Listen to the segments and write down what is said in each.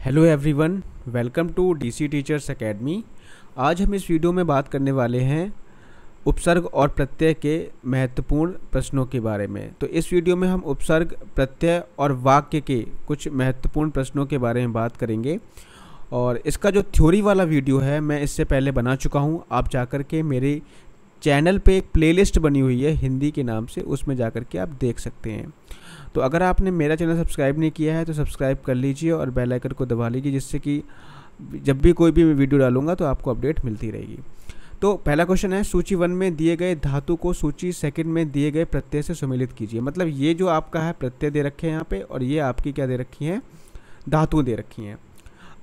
Hello everyone, welcome to DC teachers academy. आज हम इस वीडियो में बात करने वाले हैं उपसर्ग और प्रत्यय के महत्वपूर्ण प्रश्नों के बारे में। तो इस वीडियो में हम उपसर्ग, प्रत्यय और वाक्य के कुछ महत्वपूर्ण प्रश्नों के बारे में बात करेंगे। और इसका जो थ्योरी वाला वीडियो है मैं इससे पहले बना चुका हूँ। आप जाकर के मेरे चैनल पे एक प्लेलिस्ट बनी हुई है हिंदी के नाम से, उसमें जाकर के आप देख सकते हैं। तो अगर आपने मेरा चैनल सब्सक्राइब नहीं किया है तो सब्सक्राइब कर लीजिए और बेल आइकन को दबा लीजिए, जिससे कि जब भी कोई भी वीडियो डालूंगा तो आपको अपडेट मिलती रहेगी। तो पहला क्वेश्चन है, सूची 1 में दिए गए धातु को सूची 2 में दिए गए प्रत्यय से सम्मिलित कीजिए। मतलब ये जो आपका है प्रत्यय दे रखे हैं यहाँ पे, और ये आपकी क्या दे रखी हैं, धातु दे रखी हैं।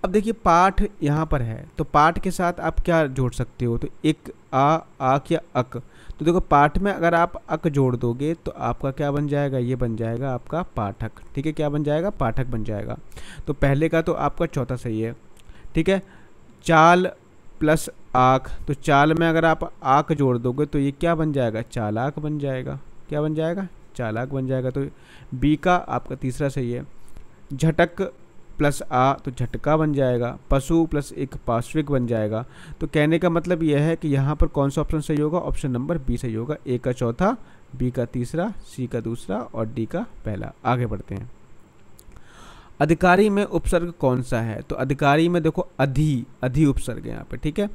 अब देखिए पाठ यहाँ पर है, तो पाठ के साथ आप क्या जोड़ सकते हो, तो एक आक या अक। तो देखो पाठ में अगर आप अक जोड़ दोगे तो आपका क्या बन जाएगा, ये बन जाएगा आपका पाठक। ठीक है, क्या बन जाएगा, पाठक बन जाएगा। तो पहले का तो आपका चौथा सही है। ठीक है, चाल प्लस आक, तो चाल में अगर आप आक जोड़ दोगे तो ये क्या बन जाएगा, चालाक बन जाएगा। क्या बन जाएगा, चालाक बन जाएगा। तो बी का आपका तीसरा सही है। झटक प्लस आ तो झटका बन जाएगा। पशु प्लस एक पार्श्विक बन जाएगा। तो कहने का मतलब यह है कि यहाँ पर कौन सा ऑप्शन सही होगा, ऑप्शन नंबर बी सही होगा। ए का चौथा, बी का तीसरा, सी का दूसरा और डी का पहला। आगे बढ़ते हैं। अधिकारी में उपसर्ग कौन सा है, तो अधिकारी में देखो अधि उपसर्ग है यहाँ पे। ठीक है,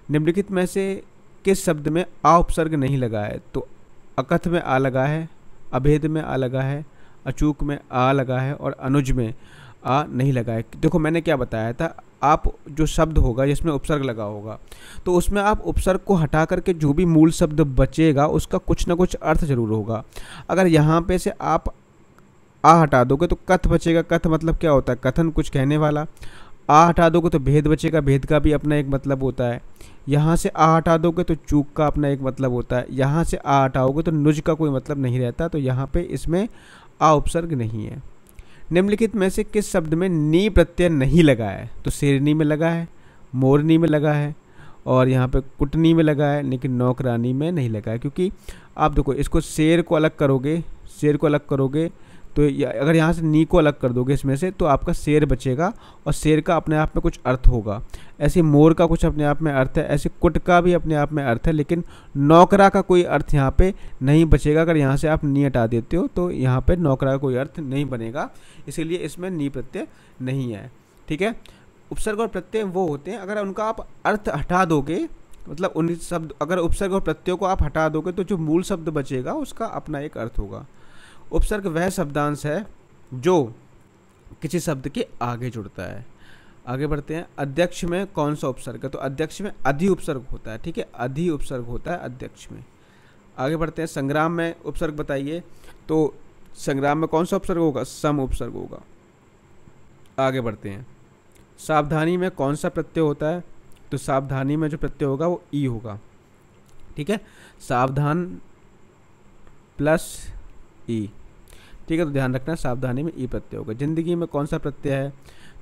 निम्नलिखित में से किस शब्द में आ उपसर्ग नहीं लगा है, तो अकथ में आ लगा है, अभेद में आ लगा है, अचूक में आ लगा है और अनुज में आ नहीं लगा है। देखो मैंने क्या बताया था, आप जो शब्द होगा जिसमें उपसर्ग लगा होगा तो उसमें आप उपसर्ग को हटा करके जो भी मूल शब्द बचेगा उसका कुछ ना कुछ अर्थ जरूर होगा। अगर यहाँ पे से आप आ हटा दोगे तो कथ बचेगा। कथ मतलब क्या होता है, कथन, कुछ कहने वाला। आ हटा दोगे तो भेद बचेगा, भेद का भी अपना एक मतलब होता है। यहाँ से आ हटा दोगे तो चूक का अपना एक मतलब होता है। यहाँ से आ हटाओगे तो नुज का कोई मतलब नहीं रहता। तो यहाँ पे इसमें आ उपसर्ग नहीं है। निम्नलिखित में से किस शब्द में नी प्रत्यय नहीं लगा है, तो शेरनी में लगा है, मोरनी में लगा है और यहाँ पे कुटनी में लगा है, लेकिन नौकरानी में नहीं लगा है। क्योंकि आप देखो इसको शेर को अलग करोगे, शेर को अलग करोगे तो अगर यहाँ से नी को अलग कर दोगे इसमें से तो आपका शेर बचेगा और शेर का अपने आप में कुछ अर्थ होगा। ऐसे मोर का कुछ अपने आप में अर्थ है, ऐसे कुट का भी अपने आप में अर्थ है, लेकिन नौकरा का कोई अर्थ यहाँ पे नहीं बचेगा। अगर यहाँ से आप नी हटा देते हो तो यहाँ पे नौकरा का कोई अर्थ नहीं बनेगा, इसीलिए इसमें नी प्रत्यय नहीं है। ठीक है, उपसर्ग और प्रत्यय वो होते हैं अगर उनका आप अर्थ हटा दोगे, मतलब उन शब्द अगर उपसर्ग और प्रत्ययों को आप हटा दोगे तो जो मूल शब्द बचेगा उसका अपना एक अर्थ होगा। उपसर्ग वह शब्दांश है जो किसी शब्द के आगे जुड़ता है। आगे बढ़ते हैं। अध्यक्ष में कौन सा उपसर्ग है, तो अध्यक्ष में अधि उपसर्ग होता है। ठीक है, अधि उपसर्ग होता है अध्यक्ष में। आगे बढ़ते हैं। संग्राम में उपसर्ग बताइए, तो संग्राम में कौन सा उपसर्ग होगा, सम उपसर्ग होगा। आगे बढ़ते हैं। सावधानी में कौन सा प्रत्यय होता है, तो सावधानी में जो प्रत्यय होगा वो ई होगा। ठीक है, सावधान प्लस ई। ठीक है, तो ध्यान रखना सावधानी में ई प्रत्यय होगा। जिंदगी में कौन सा प्रत्यय है,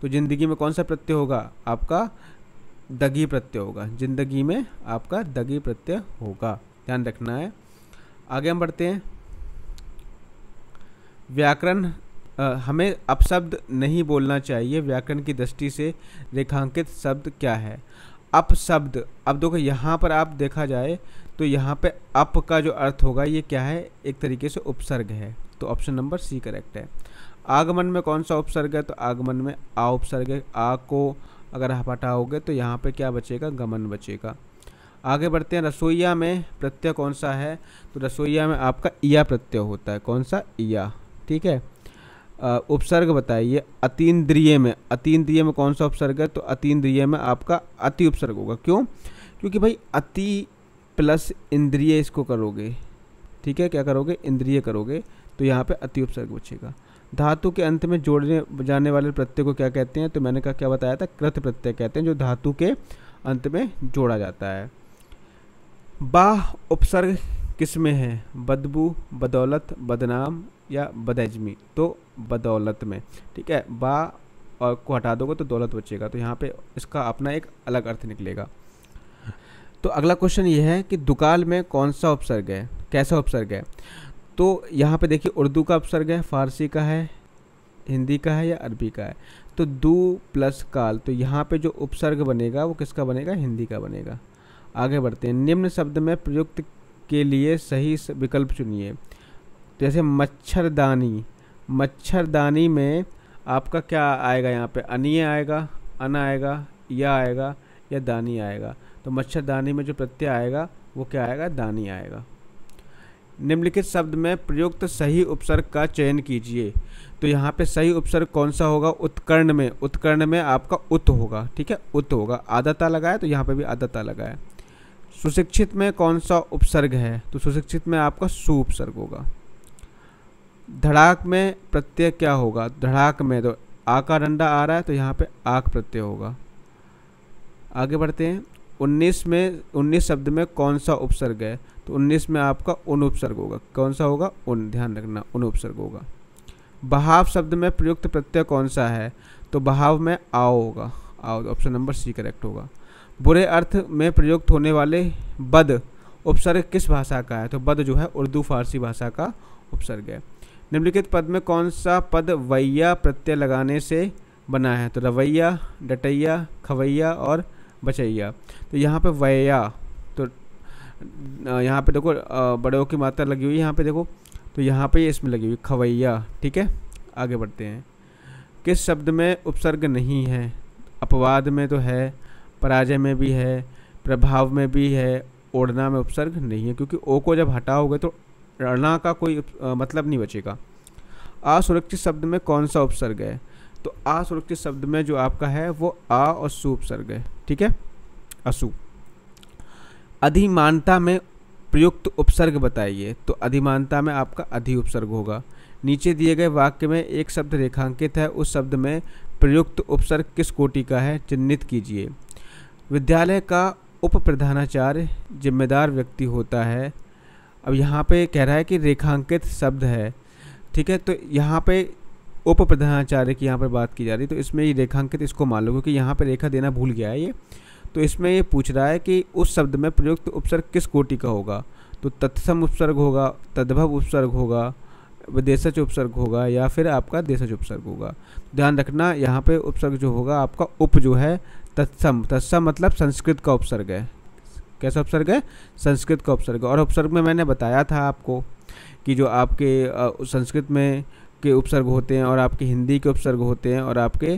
तो जिंदगी में कौन सा प्रत्यय होगा, आपका दगी प्रत्यय होगा। जिंदगी में आपका दगी प्रत्यय होगा, ध्यान रखना है। आगे हम बढ़ते हैं। व्याकरण, हमें अपशब्द नहीं बोलना चाहिए। व्याकरण की दृष्टि से रेखांकित शब्द क्या है, अपशब्द। अब देखो यहाँ पर आप देखा जाए तो यहाँ पे अप का जो अर्थ होगा ये क्या है, एक तरीके से उपसर्ग है। तो ऑप्शन नंबर सी करेक्ट है। आगमन में कौन सा उपसर्ग है, तो आगमन में आ उपसर्ग है। आ को अगर आप हटाओगे तो यहाँ पे क्या बचेगा, गमन बचेगा। आगे बढ़ते हैं। रसोईया में प्रत्यय कौन सा है, तो रसोईया में आपका इया प्रत्यय होता है। कौन सा, इया। ठीक है, उपसर्ग बताइए। अतीन्द्रिय में, अतीन्द्रिय में कौन सा उपसर्ग है, तो अतीन्द्रिय में आपका अति उपसर्ग होगा। क्यों, क्योंकि भाई अति प्लस इंद्रिय इसको करोगे। ठीक है, क्या करोगे, इंद्रिय करोगे, तो यहाँ पे अति उपसर्ग बचेगा। धातु के अंत में जोड़ने जाने वाले प्रत्यय को क्या कहते हैं, तो मैंने क्या बताया था, कृत प्रत्यय कहते हैं, जो धातु के अंत में जोड़ा जाता है। बाह उपसर्ग किस में है, बदबू, बदौलत, बदनाम या बदअजमी, तो बदौलत में। ठीक है, बा और को हटा दोगे तो दौलत बचेगा, तो यहाँ पे इसका अपना एक अलग अर्थ निकलेगा। तो अगला क्वेश्चन ये है कि दुकाल में कौन सा उपसर्ग है, कैसा उपसर्ग है, तो यहाँ पे देखिए उर्दू का उपसर्ग है, फारसी का है, हिंदी का है या अरबी का है। तो दू प्लस काल, तो यहाँ पे जो उपसर्ग बनेगा वो किसका बनेगा, हिंदी का बनेगा। आगे बढ़ते हैं, निम्न शब्द में प्रयुक्त के लिए सही विकल्प चुनिए। जैसे मच्छरदानी, मच्छरदानी में आपका क्या आएगा, यहाँ पे अनीय आएगा, अन आएगा, या आएगा, या दानी आएगा। तो मच्छरदानी में जो प्रत्यय आएगा वो क्या आएगा, दानी आएगा। निम्नलिखित शब्द में प्रयुक्त सही उपसर्ग का चयन कीजिए। तो यहाँ पे सही उपसर्ग कौन सा होगा, उत्कर्ण में, उत्कर्ण में आपका उत होगा, ठीक है, उत होगा। आदता लगाए तो यहाँ पे भी आदता लगाए। सुशिक्षित में कौन सा उपसर्ग है, तो सुशिक्षित में आपका सु उपसर्ग होगा। धड़ाक में प्रत्यय क्या होगा, धड़ाक में तो आ का डंडा आ रहा है तो यहाँ पे आक प्रत्यय होगा। आगे बढ़ते हैं, 19 शब्द में कौन सा उपसर्ग है, तो 19 में आपका उन उपसर्ग होगा। कौन सा होगा, उन, ध्यान रखना, उन उपसर्ग होगा। बहाव शब्द में प्रयुक्त प्रत्यय कौन सा है, तो बहाव में आओ होगा, आओ, ऑप्शन नंबर सी करेक्ट होगा। बुरे अर्थ में प्रयुक्त होने वाले बद उपसर्ग किस भाषा का है, तो बद जो है उर्दू फारसी भाषा का उपसर्ग है। निम्नलिखित पद में कौन सा पद वैया प्रत्यय लगाने से बना है, तो रवैया, डटैया, खवैया और बचैया। तो यहाँ पे वैया, तो यहाँ पे देखो बड़ों की मात्रा लगी हुई है यहाँ पे देखो, तो यहाँ पे इसमें लगी हुई खवैया, ठीक है। आगे बढ़ते हैं, किस शब्द में उपसर्ग नहीं है, अपवाद में तो है, पराजय में भी है, प्रभाव में भी है, ओढ़ना में उपसर्ग नहीं है, क्योंकि ओ को जब हटाओगे तो रणा का कोई मतलब नहीं बचेगा। असुरक्षित शब्द में कौन सा उपसर्ग है, तो असुरक्षित शब्द में जो आपका है वो आ और सु उपसर्ग है, ठीक है, असु। अधिमानता में प्रयुक्त उपसर्ग बताइए, तो अधिमानता में आपका अधि उपसर्ग होगा। नीचे दिए गए वाक्य में एक शब्द रेखांकित है, उस शब्द में प्रयुक्त उपसर्ग किस कोटि का है, चिन्हित कीजिए। विद्यालय का उप प्रधानाचार्य जिम्मेदार व्यक्ति होता है। अब यहाँ पे कह रहा है कि रेखांकित शब्द है, ठीक है, तो यहाँ पे उप प्रधानाचार्य की यहाँ पर बात की जा रही है, तो इसमें ये रेखांकित इसको मान लो, क्योंकि यहाँ पे रेखा देना भूल गया है ये। तो इसमें ये पूछ रहा है कि उस शब्द में प्रयुक्त उपसर्ग किस कोटि का होगा, तो तत्सम उपसर्ग होगा, तद्भव उपसर्ग होगा, विदेशज उपसर्ग होगा, या फिर आपका देशज उपसर्ग होगा। ध्यान रखना यहाँ पे उपसर्ग जो होगा आपका उप जो है तत्सम, तत्सम मतलब संस्कृत का उपसर्ग है। कैसा उपसर्ग है, संस्कृत का उपसर्ग। और उपसर्ग में मैंने बताया था आपको कि जो आपके संस्कृत में के उपसर्ग होते हैं और आपके हिंदी के उपसर्ग होते हैं और आपके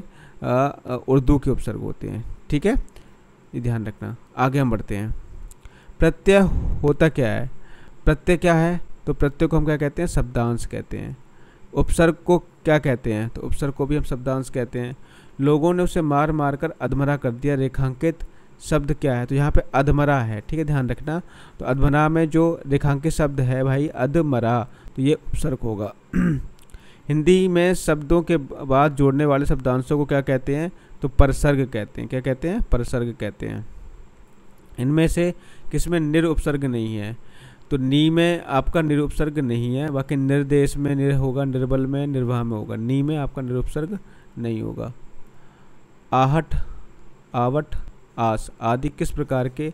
उर्दू के उपसर्ग होते हैं, ठीक है, ये ध्यान रखना। आगे हम बढ़ते हैं, प्रत्यय होता क्या है, प्रत्यय क्या है, तो प्रत्यय को हम क्या कहते हैं, शब्दांश कहते हैं। उपसर्ग को क्या कहते हैं, तो उपसर्ग को भी हम शब्दांश कहते हैं। लोगों ने उसे मार मार कर अधमरा कर दिया, रेखांकित शब्द क्या है, तो यहाँ पे अधमरा है, ठीक है, ध्यान रखना। तो अधमरा में जो रेखांकित शब्द है भाई अधमरा, तो ये उपसर्ग होगा। हिंदी में शब्दों के बाद जोड़ने वाले शब्दांशों को क्या कहते हैं, तो परसर्ग कहते हैं। क्या कहते हैं, परसर्ग कहते हैं। इनमें से किसमें निर उपसर्ग नहीं है, तो नी में आपका निर उपसर्ग नहीं है, बाकी निर्देश में निर होगा, निर्बल में, निर्वाह में होगा। नी में आपका निर उपसर्ग नहीं होगा। आहट, आवट, आस आदि किस प्रकार के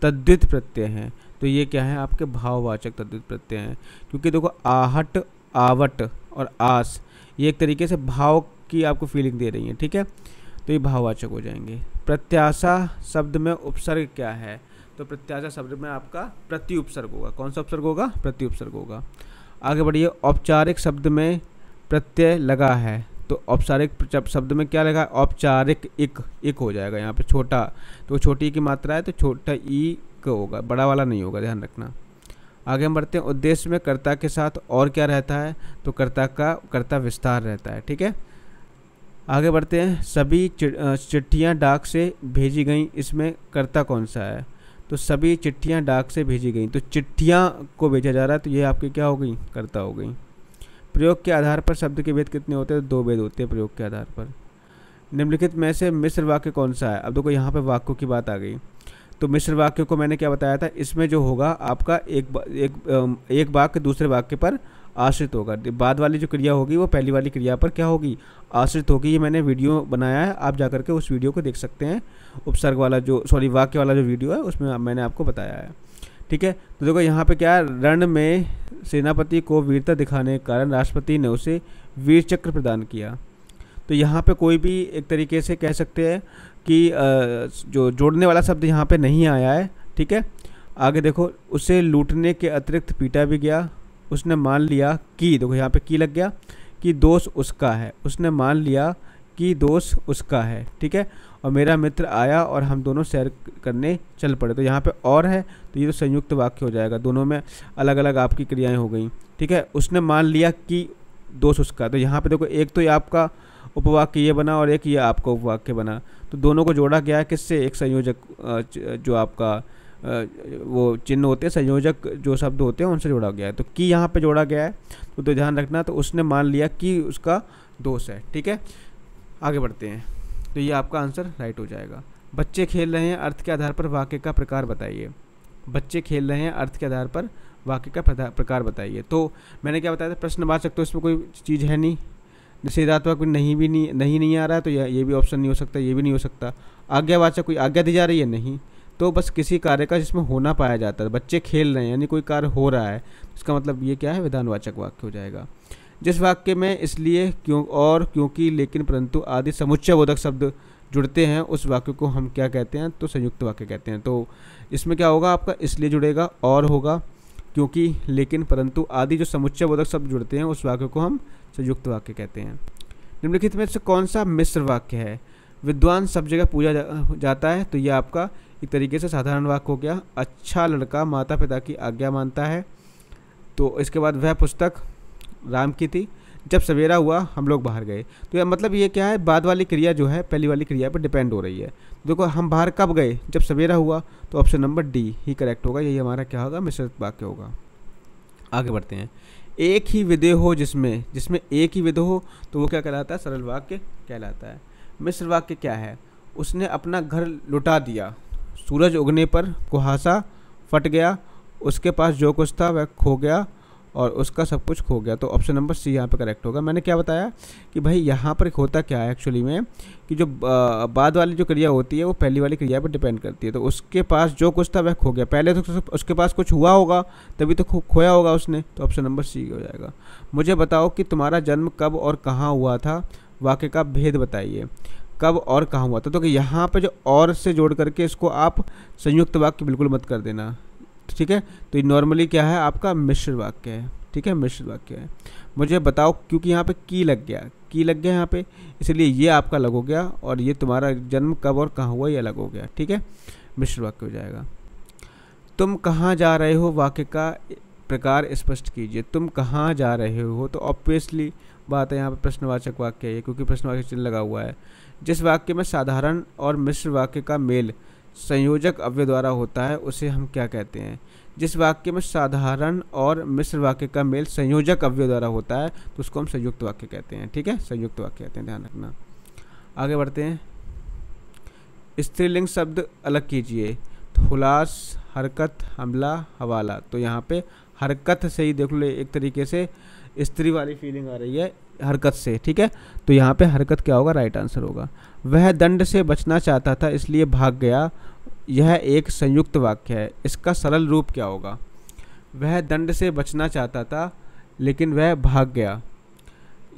तद्धित प्रत्यय हैं, तो ये क्या है, आपके भाववाचक तद्धित प्रत्यय हैं। क्योंकि देखो आहट, आवट और आस ये एक तरीके से भाव की आपको फीलिंग दे रही है, ठीक है, तो ये भाववाचक हो जाएंगे। प्रत्याशा शब्द में उपसर्ग क्या है, तो प्रत्याशा शब्द में आपका प्रति उपसर्ग होगा। कौन सा उपसर्ग होगा, प्रति उपसर्ग होगा। आगे बढ़िए, औपचारिक शब्द में प्रत्यय लगा है, तो औपचारिक शब्द में क्या लगा, औपचारिक इक हो जाएगा। यहाँ पे छोटा, तो छोटी की मात्रा है तो छोटा ई का होगा, बड़ा वाला नहीं होगा, ध्यान रखना। आगे हम बढ़ते हैं, उद्देश्य में कर्ता के साथ और क्या रहता है, तो कर्ता विस्तार रहता है, ठीक है। आगे बढ़ते हैं, सभी चिट्ठियाँ डाक से भेजी गई, इसमें कर्ता कौन सा है, तो सभी चिट्ठियाँ डाक से भेजी गई, तो चिट्ठियाँ को भेजा जा रहा है, तो ये आपकी क्या हो गई, कर्ता हो गई। प्रयोग के आधार पर शब्द के भेद कितने होते हैं, 2 भेद होते हैं प्रयोग के आधार पर। निम्नलिखित में से मिश्र वाक्य कौन सा है, अब देखो यहाँ पे वाक्यों की बात आ गई, तो मिश्र वाक्य को मैंने क्या बताया था, इसमें जो होगा आपका एक वाक्य दूसरे वाक्य पर आश्रित होगा। बाद वाली जो क्रिया होगी वो पहली वाली क्रिया पर क्या होगी, आश्रित होगी। ये मैंने वीडियो बनाया है, आप जाकर के उस वीडियो को देख सकते हैं। उपसर्ग वाला जो वाक्य वाला जो वीडियो है उसमें मैंने आपको बताया है, ठीक है। तो देखो यहाँ पे क्या है, रण में सेनापति को वीरता दिखाने के कारण राष्ट्रपति ने उसे वीर चक्र प्रदान किया। तो यहाँ पे कोई भी एक तरीके से कह सकते हैं कि जो जोड़ने वाला शब्द यहाँ पे नहीं आया है, ठीक है। आगे देखो, उसे लूटने के अतिरिक्त पीटा भी गया, उसने मान लिया कि, देखो यहाँ पे की लग गया कि दोष उसका है, उसने मान लिया कि दोष उसका है, ठीक है। और मेरा मित्र आया और हम दोनों सैर करने चल पड़े, तो यहाँ पे और है तो ये तो संयुक्त वाक्य हो जाएगा, दोनों में अलग अलग आपकी क्रियाएं हो गई, ठीक है। उसने मान लिया कि दोष उसका, तो यहाँ पे देखो एक तो ये आपका उपवाक्य ये बना और एक ये आपका उपवाक्य बना, तो दोनों को जोड़ा गया है किससे, एक संयोजक जो आपका वो चिन्ह होते हैं, संयोजक जो शब्द होते हैं उनसे जोड़ा गया है। तो कि यहाँ पे जोड़ा गया है तो ध्यान रखना, तो उसने मान लिया कि उसका दोष है, ठीक है। आगे बढ़ते हैं, तो ये आपका आंसर राइट हो जाएगा। बच्चे खेल रहे हैं, अर्थ के आधार पर वाक्य का प्रकार बताइए। बच्चे खेल रहे हैं, अर्थ के आधार पर वाक्य का प्रकार बताइए। तो मैंने क्या बताया था, प्रश्नवाचक तो इसमें कोई चीज़ है नहीं, निषेधात्मक नहीं भी नहीं आ रहा है, तो ये भी ऑप्शन नहीं हो सकता, ये भी नहीं हो सकता। आज्ञावाचक, कोई आज्ञा दी जा रही है, नहीं। तो बस किसी कार्य का जिसमें होना पाया जाता है, बच्चे खेल रहे हैं यानी कोई कार्य हो रहा है, इसका मतलब ये क्या है, विधानवाचक वाक्य हो जाएगा। जिस वाक्य में इसलिए, क्यों, और, क्योंकि, लेकिन, परंतु आदि समुच्चयबोधक शब्द जुड़ते हैं उस वाक्य को हम क्या कहते हैं, तो संयुक्त वाक्य कहते हैं। तो इसमें क्या होगा आपका, इसलिए जुड़ेगा, और होगा, क्योंकि, लेकिन, परंतु आदि जो समुच्चयबोधक शब्द जुड़ते हैं उस वाक्य को हम संयुक्त वाक्य कहते हैं। निम्नलिखित में से कौन सा मिश्र वाक्य है। विद्वान सब जगह पूजा जाता है, तो ये आपका एक तरीके से साधारण वाक्य हो गया। अच्छा लड़का माता पिता की आज्ञा मानता है, तो इसके बाद वह पुस्तक राम की थी, जब सवेरा हुआ हम लोग बाहर गए। तो यह मतलब ये क्या है, बाद वाली क्रिया जो है पहली वाली क्रिया पर डिपेंड हो रही है। देखो हम बाहर कब गए, जब सवेरा हुआ, तो ऑप्शन नंबर डी ही करेक्ट होगा, यही हमारा क्या होगा, मिश्रित वाक्य होगा। आगे बढ़ते हैं। एक ही विधेय हो, जिसमें एक ही विधेय हो, तो वो क्या कहलाता है, सरल वाक्य कहलाता है। मिश्र वाक्य क्या है, उसने अपना घर लुटा दिया, सूरज उगने पर कुहासा फट गया, उसके पास जो कुछ था वह खो गया और उसका सब कुछ खो गया। तो ऑप्शन नंबर सी यहाँ पे करेक्ट होगा। मैंने क्या बताया कि भाई यहाँ पर होता क्या है एक्चुअली में, कि जो बाद वाली जो क्रिया होती है वो पहली वाली क्रिया पर डिपेंड करती है। तो उसके पास जो कुछ था वह खो गया, पहले तो उसके पास कुछ हुआ होगा तभी तो खोया होगा उसने, तो ऑप्शन नंबर सी हो जाएगा। मुझे बताओ कि तुम्हारा जन्म कब और कहाँ हुआ था, वाक्य का भेद बताइए। कब और कहाँ हुआ था, तो यहाँ पे जो और से जोड़ करके इसको आप संयुक्त वाक्य बिल्कुल मत कर देना, ठीक है। तो ये नॉर्मली क्या है आपका मिश्र वाक्य है, ठीक है, मिश्र वाक्य है। मुझे बताओ, क्योंकि यहाँ पे की लग गया यहाँ पे, इसलिए ये आपका अलग हो गया और ये तुम्हारा जन्म कब और कहाँ हुआ ये अलग हो गया, ठीक है, मिश्र वाक्य हो जाएगा। तुम कहाँ जा रहे हो, वाक्य का प्रकार स्पष्ट कीजिए। तुम कहाँ जा रहे हो, तो ऑब्वियसली बात है यहाँ पे प्रश्नवाचक वाक्य है, क्योंकि प्रश्नवाचक चिन्ह लगा हुआ है। जिस वाक्य में साधारण और मिश्र वाक्य का मेल संयोजक अव्यय द्वारा होता है उसे हम क्या कहते हैं। जिस वाक्य में साधारण और मिश्र वाक्य का मेल संयोजक अव्यय द्वारा होता है तो उसको हम संयुक्त वाक्य कहते हैं, ठीक है, संयुक्त वाक्य कहते हैं, ध्यान रखना। आगे बढ़ते हैं। स्त्रीलिंग शब्द अलग कीजिए। तो हुलास, हरकत, हमला, हवाला। तो यहाँ पे हरकत से ही देख लो, एक तरीके से स्त्री वाली फीलिंग आ रही है हरकत से, ठीक है। तो यहाँ पे हरकत क्या होगा, राइट आंसर होगा। वह दंड से बचना चाहता था इसलिए भाग गया, यह एक संयुक्त वाक्य है। इसका सरल रूप क्या होगा। वह दंड से बचना चाहता था लेकिन वह भाग गया,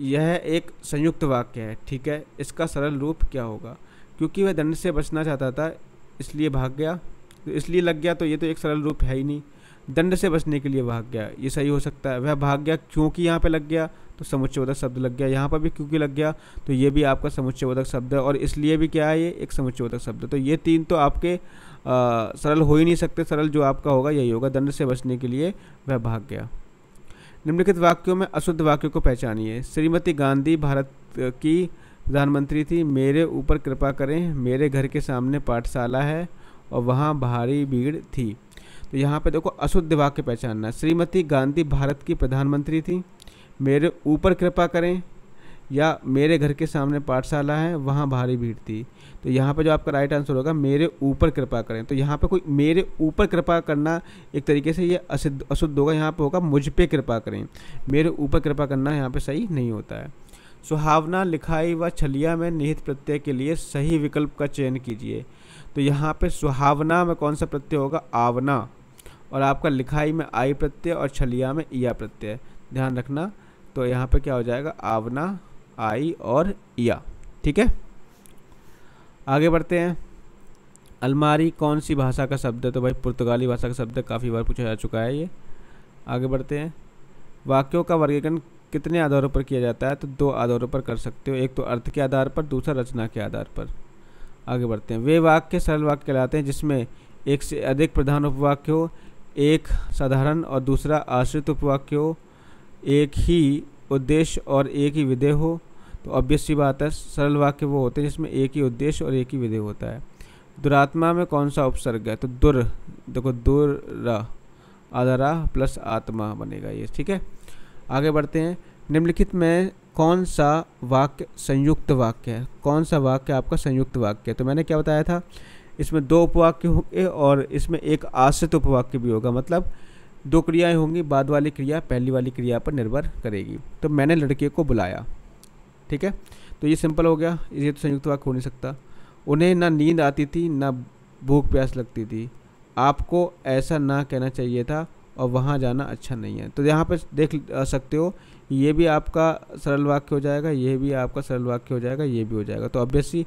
यह एक संयुक्त वाक्य है, ठीक है। इसका सरल रूप क्या होगा, क्योंकि वह दंड से बचना चाहता था इसलिए भाग गया, तो इसलिए लग गया, तो ये तो एक सरल रूप है ही नहीं। दंड से बचने के लिए भाग गया, ये सही हो सकता है। वह भाग गया क्योंकि यहाँ पे लग गया, तो समुच्चयबोधक शब्द लग गया। यहाँ पर भी क्योंकि लग गया, तो ये भी आपका समुच्चयबोधक शब्द है, और इसलिए भी क्या है, ये एक समुच्चयबोधक शब्द। तो ये तीन तो आपके सरल हो ही नहीं सकते, सरल जो आपका होगा यही होगा, दंड से बचने के लिए वह भाग गया। निम्नलिखित वाक्यों में अशुद्ध वाक्यों को पहचानिए। श्रीमती गांधी भारत की प्रधानमंत्री थी, मेरे ऊपर कृपा करें, मेरे घर के सामने पाठशाला है और वहाँ भारी भीड़ थी। तो यहाँ पे देखो अशुद्ध वाक्य पहचानना। श्रीमती गांधी भारत की प्रधानमंत्री थी, मेरे ऊपर कृपा करें, या मेरे घर के सामने पाठशाला है वहाँ भारी भीड़ थी। तो यहाँ पे जो आपका राइट आंसर होगा मेरे ऊपर कृपा करें। तो यहाँ पे कोई मेरे ऊपर कृपा करना एक तरीके से ये अशुद्ध होगा, यहाँ पे होगा मुझ पे कृपा करें। मेरे ऊपर कृपा करना यहाँ पे सही नहीं होता है। सुहावना, लिखाई व छलिया में निहित प्रत्यय के लिए सही विकल्प का चयन कीजिए। तो यहाँ पे सुहावना में कौन सा प्रत्यय होगा, आवना, और आपका लिखाई में आई प्रत्यय और छलिया में ईया प्रत्यय, ध्यान रखना। तो यहाँ पे क्या हो जाएगा, आवना आई और या। ठीक है, आगे बढ़ते हैं। अलमारी कौन सी भाषा का शब्द है? तो भाई पुर्तगाली भाषा का शब्द है, काफ़ी बार पूछा जा चुका है ये। आगे बढ़ते हैं। वाक्यों का वर्गीकरण कितने आधारों पर किया जाता है? तो 2 आधारों पर कर सकते हो, एक तो अर्थ के आधार पर, दूसरा रचना के आधार पर। आगे बढ़ते हैं। वे वाक्य सरल वाक्य कहलाते हैं जिसमें एक से अधिक प्रधान उपवाक्य हो, एक साधारण और दूसरा आश्रित उपवाक्य हो, एक ही उद्देश्य और एक ही विधेय हो। तो ऑब्वियस सी बात है, सरल वाक्य वो होते हैं जिसमें एक ही उद्देश्य और एक ही विधेय होता है। दुरात्मा में कौन सा उपसर्ग है? तो दुर, देखो दुर आधारा प्लस आत्मा बनेगा ये। ठीक है, आगे बढ़ते हैं। निम्नलिखित में कौन सा वाक्य संयुक्त वाक्य है? कौन सा वाक्य आपका संयुक्त वाक्य है? तो मैंने क्या बताया था, इसमें 2 उपवाक्य होंगे और इसमें एक आश्रित उपवाक्य भी होगा, मतलब 2 क्रियाएं होंगी, बाद वाली क्रिया पहली वाली क्रिया पर निर्भर करेगी। तो मैंने लड़के को बुलाया। ठीक है, तो ये सिंपल हो गया, ये तो संयुक्त वाक्य हो नहीं सकता। उन्हें ना नींद आती थी ना भूख प्यास लगती थी, आपको ऐसा ना कहना चाहिए था और वहाँ जाना अच्छा नहीं है। तो यहाँ पे देख सकते हो, ये भी आपका सरल वाक्य हो जाएगा, ये भी आपका सरल वाक्य हो जाएगा, ये भी हो जाएगा। तो ऑब्वियस सी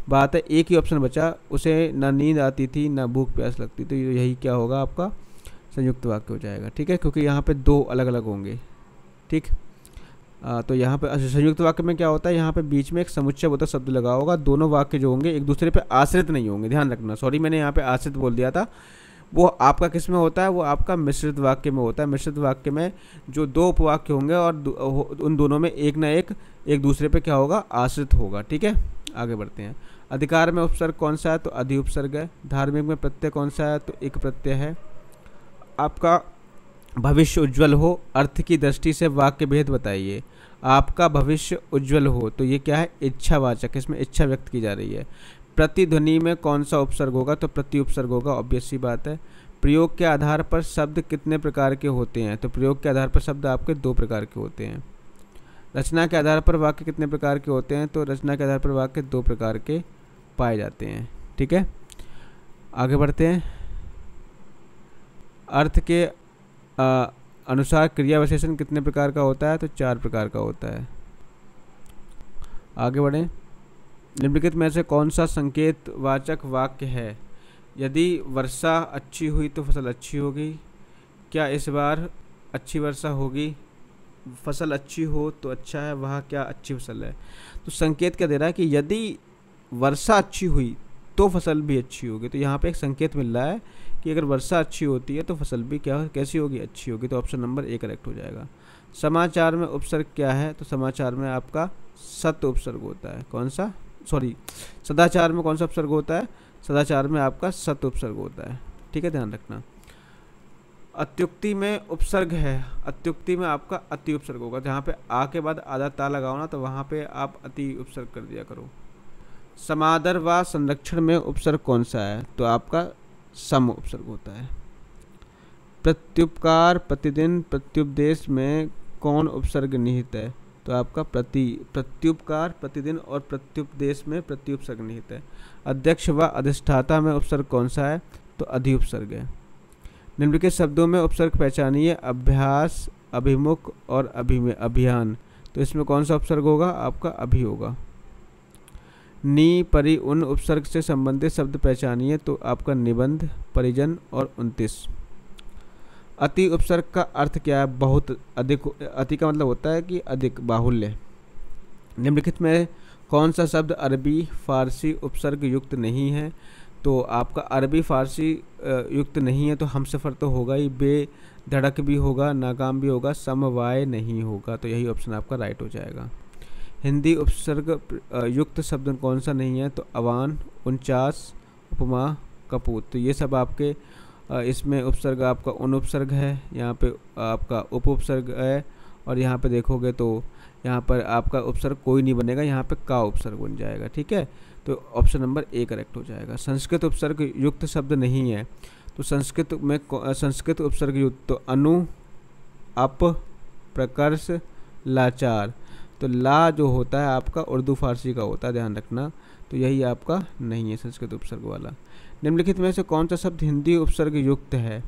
बात है, एक ही ऑप्शन बचा, उसे ना नींद आती थी ना भूख प्यास लगती, तो यही क्या होगा आपका संयुक्त वाक्य हो जाएगा। ठीक है, क्योंकि यहाँ पे 2 अलग अलग होंगे। ठीक, तो यहाँ पे संयुक्त वाक्य में क्या होता है, यहाँ पे बीच में एक समुच्चयबोधक शब्द लगा होगा। दोनों वाक्य जो होंगे एक दूसरे पे आश्रित नहीं होंगे, ध्यान रखना। सॉरी, मैंने यहाँ पे आश्रित बोल दिया था। वो आपका किस में होता है? वो आपका मिश्रित वाक्य में होता है। मिश्रित वाक्य में जो 2 उपवाक्य होंगे और उन दोनों में एक ना एक दूसरे पे क्या होगा? आश्रित होगा। ठीक है, आगे बढ़ते हैं। अधिकार में उपसर्ग कौन सा है? तो अधि उपसर्ग है। धार्मिक में प्रत्यय कौन सा है? तो एक प्रत्यय है। आपका भविष्य उज्ज्वल हो, अर्थ की दृष्टि से वाक्य भेद बताइए। आपका भविष्य उज्ज्वल हो, तो ये क्या है? इच्छावाचक, इसमें इच्छा व्यक्त की जा रही है। प्रतिध्वनि में कौन सा उपसर्ग होगा? तो प्रति उपसर्ग होगा, ऑब्वियस सी बात है। प्रयोग के आधार पर शब्द कितने प्रकार के होते हैं? तो प्रयोग के आधार पर शब्द आपके 2 प्रकार के होते हैं। रचना के आधार पर वाक्य कितने प्रकार के होते हैं? तो रचना के आधार पर वाक्य 2 प्रकार के पाए जाते हैं। ठीक है, आगे बढ़ते हैं। अर्थ के अनुसार क्रिया विशेषण कितने प्रकार का होता है? तो 4 प्रकार का होता है। आगे बढ़ें। निम्नलिखित में से कौन सा संकेत वाचक वाक्य है? यदि वर्षा अच्छी हुई तो फसल अच्छी होगी। क्या इस बार अच्छी वर्षा होगी? फसल अच्छी हो तो अच्छा है, वह क्या अच्छी फसल है? तो संकेत क्या दे रहा है कि यदि वर्षा अच्छी हुई तो फसल भी अच्छी होगी। तो यहाँ पे एक संकेत मिल रहा है कि अगर वर्षा अच्छी होती है तो फसल भी कैसी होगी? अच्छी होगी। तो ऑप्शन नंबर ए करेक्ट हो जाएगा। समाचार में उपसर्ग क्या है? तो समाचार में आपका सत उपसर्ग होता है। कौन सा? सॉरी, सदाचार में कौन सा उपसर्ग होता है? सदाचार में आपका सत उपसर्ग होता है। ठीक है, ध्यान रखना। अत्युक्ति में उपसर्ग है, अत्युक्ति में आपका अति उपसर्ग होगा। जहाँ पे आ के बाद आधा ता लगाओ ना, तो वहाँ पे आप अति उपसर्ग कर दिया करो। समादर व संरक्षण में उपसर्ग कौन सा है? तो आपका सम उपसर्ग होता है। प्रत्युपकार, प्रतिदिन, प्रत्युपदेश में कौन उपसर्ग निहित है? तो आपका प्रत्युपकार, प्रतिदिन और प्रत्युपदेश में प्रत्युपसर्ग निहित है। अध्यक्ष व अधिष्ठाता में उपसर्ग कौन सा है? तो अधि उपसर्ग है। निम्नलिखित शब्दों में उपसर्ग पहचानिए। अभ्यास, अभिमुख और अभियान। तो इसमें कौन सा उपसर्ग होगा? आपका अभि होगा। नी, परि, उन उपसर्ग से संबंधित शब्द पहचानिए। तो आपका निबंध, परिजन और 29। अति उपसर्ग का अर्थ क्या है? बहुत अधिक। अति का मतलब होता है कि अधिक, बाहुल्य। निम्नलिखित में कौन सा शब्द अरबी फारसी उपसर्ग युक्त नहीं है? तो आपका अरबी फारसी युक्त नहीं है, तो हमसफ़र तो होगा ही, बे धड़क भी होगा, नाकाम भी होगा, समवाय नहीं होगा। तो यही ऑप्शन आपका राइट हो जाएगा। हिंदी उपसर्ग युक्त शब्द कौन सा नहीं है? तो अवान, 49, उपमा, कपूत। तो ये सब आपके इसमें उपसर्ग आपका उन उपसर्ग है, यहाँ पे आपका उप उपसर्ग है, और यहाँ पे देखोगे तो यहाँ पर आपका उपसर्ग कोई नहीं बनेगा, यहाँ पे का उपसर्ग बन जाएगा। ठीक है, तो ऑप्शन नंबर ए करेक्ट हो जाएगा। संस्कृत उपसर्ग युक्त शब्द नहीं है, तो संस्कृत में संस्कृत उपसर्ग युक्त तो अनु, अप, प्रकर्ष, लाचार। तो ला जो होता है आपका उर्दू फारसी का होता है, ध्यान रखना। तो यही आपका नहीं है संस्कृत उपसर्ग वाला। निम्नलिखित में से कौन सा शब्द हिंदी उपसर्ग युक्त है?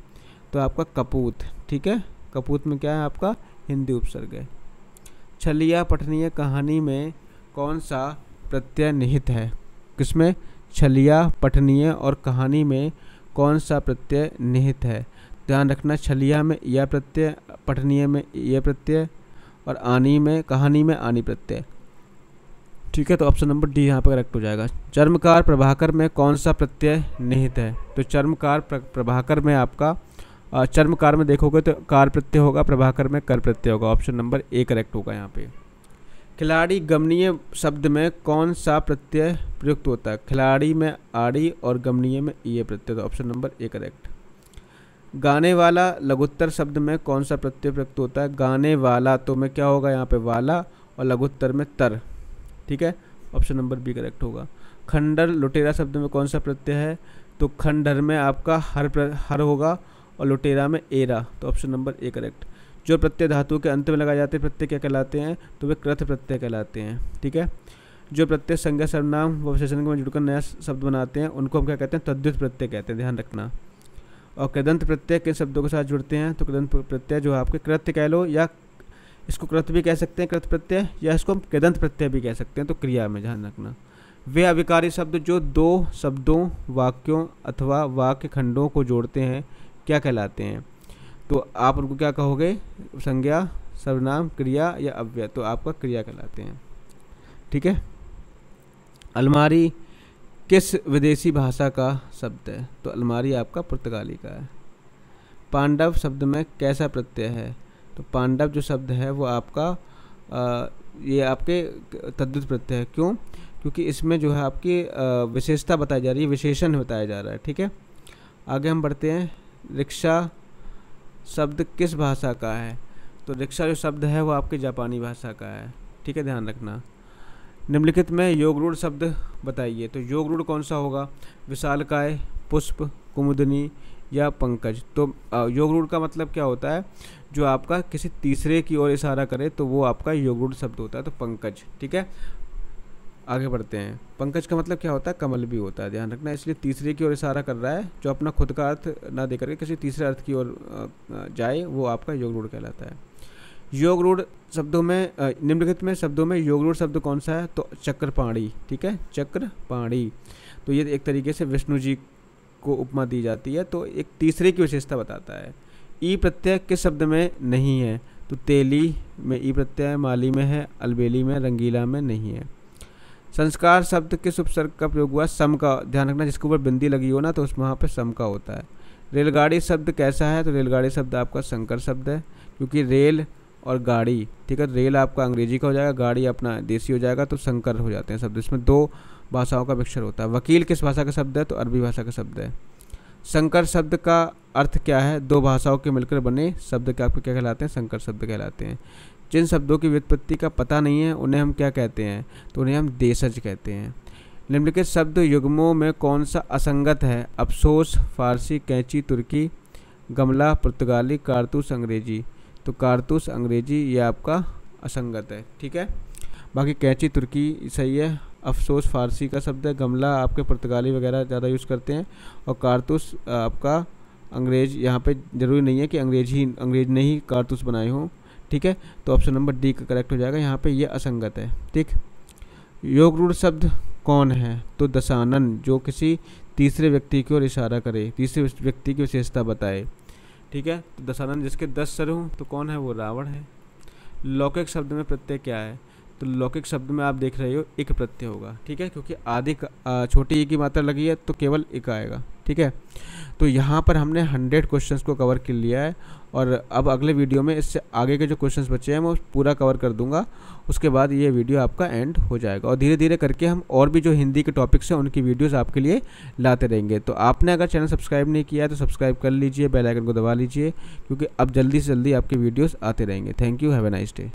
तो आपका कपूत। ठीक है, कपूत में क्या है? आपका हिंदी उपसर्ग है। छलिया पठनीय कहानी में कौन सा प्रत्यय निहित है? किसमें? छलिया पठनीय और कहानी में कौन सा प्रत्यय निहित है? ध्यान रखना, छलिया में या प्रत्यय, पठनीय में ये प्रत्यय और आनी में, कहानी में आनी प्रत्यय। ठीक है, तो ऑप्शन नंबर डी यहाँ पर करेक्ट हो जाएगा। चर्मकार प्रभाकर में कौन सा प्रत्यय निहित है? तो चर्मकार प्रभाकर में आपका चर्मकार में देखोगे तो कार प्रत्यय होगा, प्रभाकर में कर प्रत्यय होगा। ऑप्शन नंबर ए करेक्ट होगा यहाँ पे। खिलाड़ी गमनीय शब्द में कौन सा प्रत्यय प्रयुक्त होता है? खिलाड़ी में आड़ी और गमनीय में ये प्रत्यय, तो ऑप्शन नंबर ए करेक्ट। गाने वाला लघुत्तर शब्द में कौन सा प्रत्यय प्रयुक्त होता है? गाने वाला तो में क्या होगा यहाँ पे वाला और लघुत्तर में तर। ठीक है, ऑप्शन नंबर बी करेक्ट होगा। खंडर लुटेरा शब्द में कौन सा प्रत्यय है? तो खंडर में आपका हर होगा और लुटेरा में एरा, तो ऑप्शन नंबर ए करेक्ट। जो प्रत्यय धातु के अंत में लगाए जाते हैं प्रत्यय क्या कहलाते हैं? तो वे कृत प्रत्यय कहलाते हैं। ठीक है, जो प्रत्यय संज्ञा सर्वनाम व विशेषण में जुड़कर नया शब्द बनाते हैं उनको हम क्या कहते हैं? तद्धित प्रत्यय कहते हैं, ध्यान रखना। और कृदंत प्रत्यय किन शब्दों के साथ जुड़ते हैं? तो कृदंत प्रत्यय जो आपके कृत्य कह लो, या इसको कृत भी कह सकते हैं कृत प्रत्यय, या इसको हम कृदंत प्रत्यय भी कह सकते हैं, तो क्रिया में ध्यान रखना। वे अविकारी शब्द जो दो शब्दों, वाक्यों अथवा वाक्य खंडों को जोड़ते हैं क्या कहलाते हैं? तो आप उनको क्या कहोगे? संज्ञा, सर्वनाम, क्रिया या अव्यय, तो आपका क्रिया कहलाते हैं। ठीक है, अलमारी किस विदेशी भाषा का शब्द है? तो अलमारी आपका पुर्तगाली का है। पांडव शब्द में कैसा प्रत्यय है? तो पांडव जो शब्द है वो आपका ये आपके तद्धित प्रत्यय है। क्यों? क्योंकि इसमें जो है आपकी विशेषता बताई जा रही है, विशेषण बताया जा रहा है। ठीक है, आगे हम बढ़ते हैं। रिक्शा शब्द किस भाषा का है? तो रिक्शा जो शब्द है वो आपके जापानी भाषा का है। ठीक है, ध्यान रखना। निम्नलिखित में योगरूढ़ शब्द बताइए। तो योगरूढ़ कौन सा होगा? विशालकाय, पुष्प, कुमुदनी या पंकज। तो योगरूढ़ का मतलब क्या होता है? जो आपका किसी तीसरे की ओर इशारा करे तो वो आपका योगरूढ़ शब्द होता है, तो पंकज। ठीक है, आगे बढ़ते हैं। पंकज का मतलब क्या होता है? कमल भी होता है, ध्यान रखना। इसलिए तीसरे की ओर इशारा कर रहा है, जो अपना खुद का अर्थ ना देकर के किसी तीसरे अर्थ की ओर जाए, वो आपका योगरूढ़ कहलाता है। योगरूढ़ शब्दों में निम्नलिखित में शब्दों में योगरूढ़ शब्द कौन सा है? तो चक्रपाणी। ठीक है, चक्रपाणी। तो ये एक तरीके से विष्णु जी को उपमा दी जाती है, तो एक तीसरे की विशेषता बताता है। ई प्रत्यय किस शब्द में नहीं है? तो तेली में ई प्रत्यय है, माली में है, अलबेली में, रंगीला में नहीं है। संस्कार शब्द किस उपसर्ग का प्रयोग हुआ? सम का, ध्यान रखना। जिसके ऊपर बिंदी लगी हो ना तो उसमें वहाँ पे सम का होता है। रेलगाड़ी शब्द कैसा है? तो रेलगाड़ी शब्द आपका संकर शब्द है, क्योंकि रेल और गाड़ी, ठीक है, रेल आपका अंग्रेजी का हो जाएगा, गाड़ी अपना देसी हो जाएगा, तो संकर हो जाते हैं शब्द। इसमें दो भाषाओं का मिक्सचर होता है। वकील किस भाषा का शब्द है? तो अरबी भाषा का शब्द है। संकर शब्द का अर्थ क्या है? दो भाषाओं के मिलकर बने शब्द के आपको क्या कहलाते हैं? संकर शब्द कहलाते हैं। जिन शब्दों की व्युत्पत्ति का पता नहीं है उन्हें हम क्या कहते हैं? तो उन्हें हम देशज कहते हैं। निम्नलिखित शब्द युग्मों में कौन सा असंगत है? अफसोस फारसी, कैंची तुर्की, गमला पुर्तगाली, कारतूस अंग्रेजी। तो कारतूस अंग्रेजी ये आपका असंगत है। ठीक है, बाकी कैंची तुर्की सही है, अफसोस फारसी का शब्द है, गमला आपके पुर्तगाली वगैरह ज़्यादा यूज़ करते हैं, और कारतूस आपका अंग्रेज, यहाँ पे ज़रूरी नहीं है कि अंग्रेज ने ही कारतूस बनाए हों। ठीक है, तो ऑप्शन नंबर डी का करेक्ट हो जाएगा, यहाँ पे ये असंगत है। ठीक, योगरूढ़ शब्द कौन है? तो दशानन, जो किसी तीसरे व्यक्ति की ओर इशारा करे, तीसरे व्यक्ति की विशेषता बताए। ठीक है, तो दशानन जिसके 10 सर हों तो कौन है? वो रावण है। लौकिक शब्द में प्रत्यय क्या है? तो लौकिक शब्द में आप देख रहे हो इक प्रत्यय होगा। ठीक है, क्योंकि आदि छोटी ई की मात्रा लगी है तो केवल इक आएगा। ठीक है, तो यहाँ पर हमने 100 क्वेश्चंस को कवर कर लिया है, और अब अगले वीडियो में इससे आगे के जो क्वेश्चंस बचे हैं मैं पूरा कवर कर दूंगा। उसके बाद ये वीडियो आपका एंड हो जाएगा, और धीरे धीरे करके हम और भी जो हिंदी के टॉपिक्स हैं उनकी वीडियोस आपके लिए लाते रहेंगे। तो आपने अगर चैनल सब्सक्राइब नहीं किया है तो सब्सक्राइब कर लीजिए, बेल आइकन को दबा लीजिए, क्योंकि अब जल्दी से जल्दी आपके वीडियोज़ आते रहेंगे। Thank you, have a nice day.